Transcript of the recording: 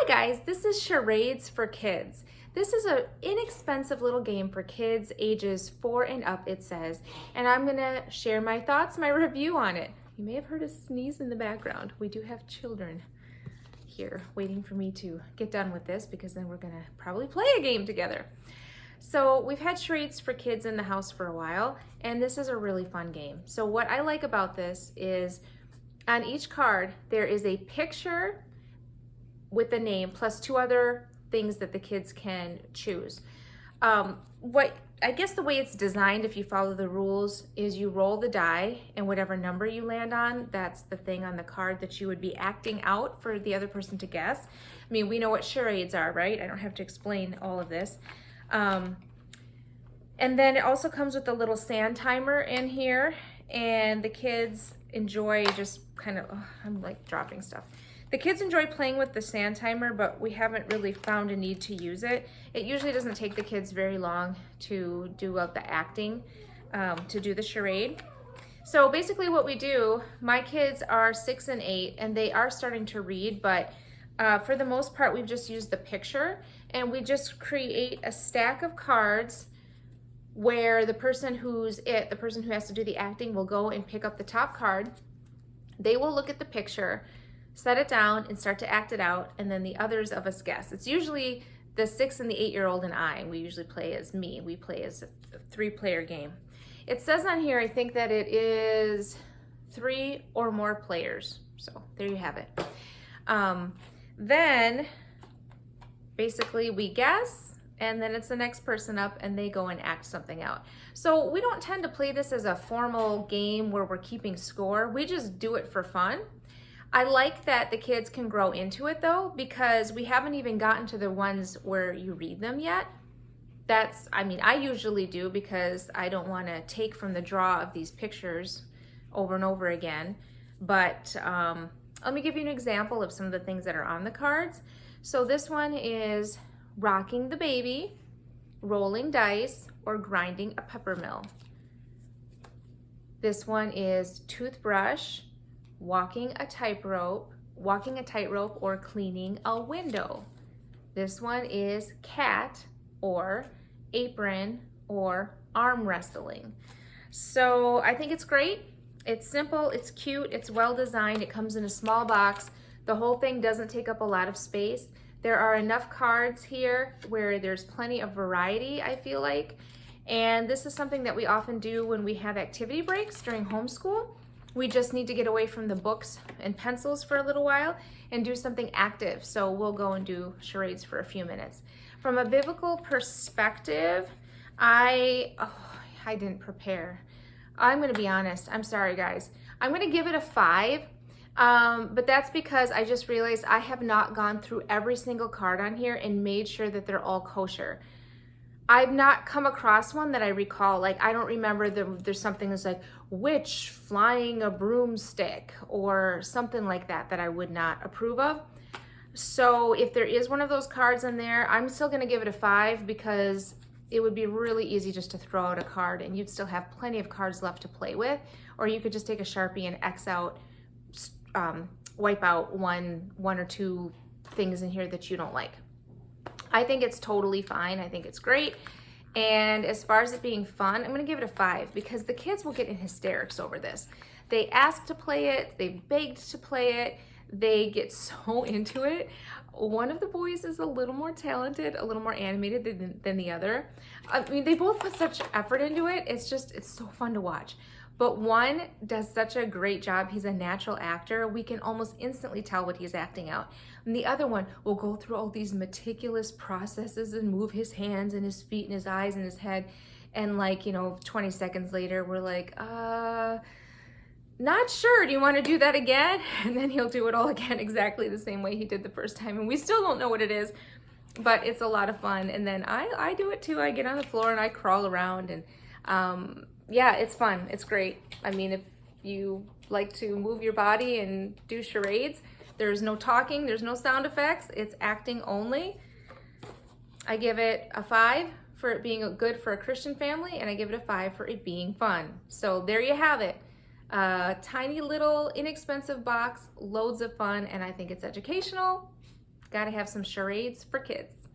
guys, this is Charades for Kids. This is an inexpensive little game for kids ages 4 and up, it says, and I'm gonna share my thoughts, my review on it. You may have heard a sneeze in the background. We do have children here waiting for me to get done with this because then we're gonna probably play a game together. So we've had Charades for Kids in the house for a while, and this is a really fun game. So what I like about this is on each card, there is a picture with the name plus 2 other things that the kids can choose. I guess the way it's designed, if you follow the rules, is you roll the die and whatever number you land on, that's the thing on the card that you would be acting out for the other person to guess. I mean, we know what charades are, right? I don't have to explain all of this. And then it also comes with a little sand timer in here, and the kids enjoy just kind of, I'm like dropping stuff. The kids enjoy playing with the sand timer, but we haven't really found a need to use it. It usually doesn't take the kids very long to do the acting, to do the charade. So basically what we do, my kids are 6 and 8, and they are starting to read, but for the most part, we've just used the picture, and we just create a stack of cards where the person who has to do the acting will go and pick up the top card. They will look at the picture, set it down, and start to act it out, and then the others of us guess. It's usually the 6 and the 8-year-old and I. We usually play as me. We play as a 3-player game. It says on here, I think that it is 3 or more players. So there you have it. Then basically we guess, and then it's the next person up and they go and act something out. So we don't tend to play this as a formal game where we're keeping score. We just do it for fun. I like that the kids can grow into it though, because we haven't even gotten to the ones where you read them yet. I usually do because I don't want to take from the draw of these pictures over and over again. But let me give you an example of some of the things that are on the cards. So this one is rocking the baby, rolling dice, or grinding a pepper mill. This one is toothbrush, walking a tightrope, or cleaning a window. This one is cat, or apron, or arm wrestling. So I think it's great. It's simple, it's cute, it's well designed, it comes in a small box. The whole thing doesn't take up a lot of space. There are enough cards here where there's plenty of variety, I feel like. And this is something that we often do when we have activity breaks during homeschool. We just need to get away from the books and pencils for a little while and do something active. So we'll go and do charades for a few minutes. From a biblical perspective, I didn't prepare. I'm gonna be honest, I'm sorry guys. I'm gonna give it a 5, but that's because I just realized I have not gone through every single card on here and made sure that they're all kosher. I've not come across one that I recall. Like, I don't remember there's something that's like witch flying a broomstick or something like that that I would not approve of. So if there is one of those cards in there, I'm still gonna give it a 5 because it would be really easy just to throw out a card and you'd still have plenty of cards left to play with. Or you could just take a Sharpie and X out, wipe out one or 2 things in here that you don't like. I think it's totally fine. I think it's great. And as far as it being fun, I'm gonna give it a 5 because the kids will get in hysterics over this. They ask to play it, they begged to play it, they get so into it. One of the boys is a little more talented, a little more animated than the other. I mean, they both put such effort into it. It's so fun to watch. But one does such a great job. He's a natural actor. We can almost instantly tell what he's acting out. And the other one will go through all these meticulous processes and move his hands and his feet and his eyes and his head. And 20 seconds later, we're like, not sure, do you want to do that again? And then he'll do it all again exactly the same way he did the first time. And we still don't know what it is, but it's a lot of fun. And then I do it too. I get on the floor and I crawl around and yeah, it's fun. It's great. I mean, if you like to move your body and do charades, there's no talking, there's no sound effects, it's acting only. I give it a 5 for it being good for a Christian family, and I give it a 5 for it being fun. So there you have it. Tiny little inexpensive box, loads of fun, and I think it's educational. Gotta have some charades for kids.